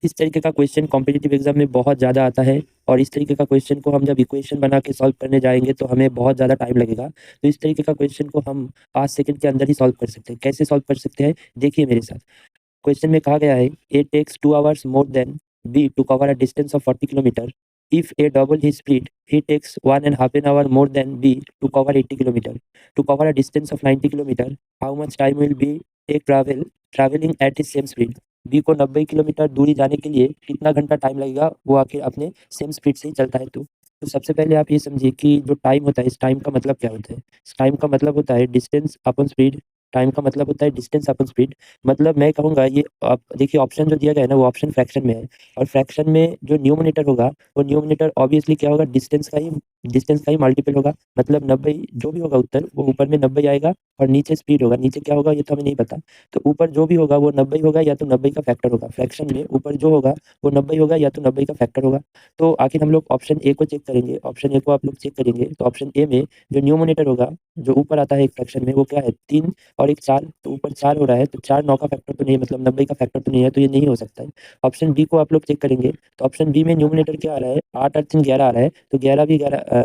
इस तरीके का क्वेश्चन कॉम्पिटिटिव एग्जाम में बहुत ज़्यादा आता है और इस तरीके का क्वेश्चन को हम जब इक्वेशन बना के सॉल्व करने जाएँगे तो हमें बहुत ज़्यादा टाइम लगेगा। तो इस तरीके का क्वेश्चन को हम 5 सेकंड के अंदर ही सॉल्व कर सकते हैं। कैसे सॉल्व कर सकते हैं? देखिए मेरे साथ। क्वेश्चन में कहा गया है A takes 2 hours more than B to cover a distance of 40 kilometre. If A double his speed he takes 1 and half an hour more than B to cover 80 kilometre. To cover a distance of 90 kilometre how much time will B take travelling at his same speed. B को 90 kilometre दूरी जाने के लिए कितना घंटा time लगेगा, वो आखिर अपने सेम स्पीड से ही चलता है तो सबसे पहले आप ये समझिए कि जो टाइम होता है, इस टाइम का मतलब क्या होता है? इस टाइम का मतलब होता है डिस्टेंस अपॉन स्पीड। टाइम का मतलब होता है डिस्टेंस अपॉन स्पीड। मतलब मैं कहूँगा ये आप देखिए ऑप्शन जो दिया गया है ना, वो ऑप्शन फ्रैक्शन में है और फ्रैक्शन में जो न्यूमरेटर होगा, वो न्यूमरेटर ऑब्वियसली क्या होगा, डिस्टेंस का ही मल्टीपल होगा। मतलब 90 जो भी होगा उत्तर, वो ऊपर में 90 आएगा और नीचे स्पीड होगा। नीचे क्या होगा ये तो हमें नहीं पता। तो ऊपर जो भी होगा वो 90 होगा या तो 90 का फैक्टर होगा। फ्रैक्शन में ऊपर जो होगा वो 90 होगा या तो 90 का फैक्टर होगा। तो आखिर हम लोग ऑप्शन ए को चेक करेंगे। ऑप्शन ए को आप लोग चेक करेंगे तो ऑप्शन ए में जो न्यूमरेटर होगा, जो ऊपर आता है एक फ्रैक्शन में, वो क्या है 3 और एक 4। तो ऊपर 4 हो रहा है तो 4 9 का फैक्टर तो नहीं है, मतलब 90 का फैक्टर तो नहीं है, तो ये नहीं हो सकता है। ऑप्शन बी को आप लोग चेक करेंगे तो ऑप्शन बी में न्यूमरेटर क्या आ रहा है, 8 और 3 11 आ रहा है, तो 11 भी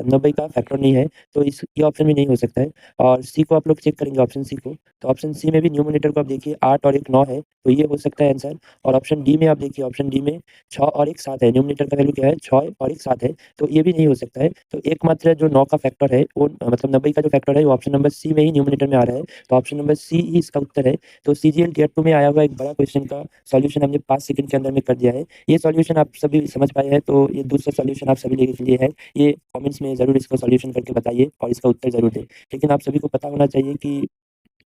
90 का फैक्टर नहीं है, तो इस ये ऑप्शन भी नहीं हो सकता है। और सी को आप लोग चेक करेंगे, ऑप्शन सी को, तो ऑप्शन सी में भी न्यूमरेटर को आप देखिए 8 और एक 9 है, तो ये हो सकता है आंसर। और ऑप्शन डी में आप देखिए, ऑप्शन डी में 6 और एक 7 है, न्यूमरेटर का वैल्यू क्या है 6 और एक 7 है, तो ये भी नहीं हो सकता है। तो एकमात्र जो 9 का फैक्टर है वो मतलब 90 का जो फैक्टर है वो ऑप्शन नंबर सी में ही न्यूमरेटर में आ रहा है, तो ऑप्शन नंबर सी ही इसका उत्तर है। तो सीजीएल टियर 2 में आया हुआ एक बड़ा क्वेश्चन का सॉल्यूशन हमने 5 सेकंड के अंदर में कर दिया है। ये सॉल्यूशन आप सभी समझ पाए हैं, तो ये दूसरा सॉल्यूशन आप सभी लोगों के लिए है। ये कमेंट्स में ज़रूर इसका सॉल्यूशन करके बताइए और इसका उत्तर ज़रूर दें। लेकिन आप सभी को पता होना चाहिए कि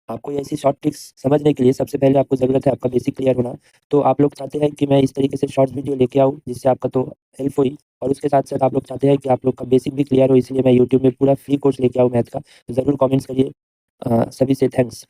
आपको ऐसी शॉर्ट ट्रिक्स समझने के लिए सबसे पहले आपको ज़रूरत है आपका बेसिक क्लियर होना। तो आप लोग चाहते हैं कि मैं इस तरीके से शॉर्ट्स वीडियो लेके आऊँ जिससे आपका तो हेल्प हुई, और उसके साथ-साथ आप लोग चाहते हैं कि आप लोग का बेसिक भी क्लियर हो, इसलिए मैं यूट्यूब में पूरा फ्री कोर्स लेके आऊँ मैथ का। तो ज़रूर कमेंट्स करिए। सभी से थैंक्स।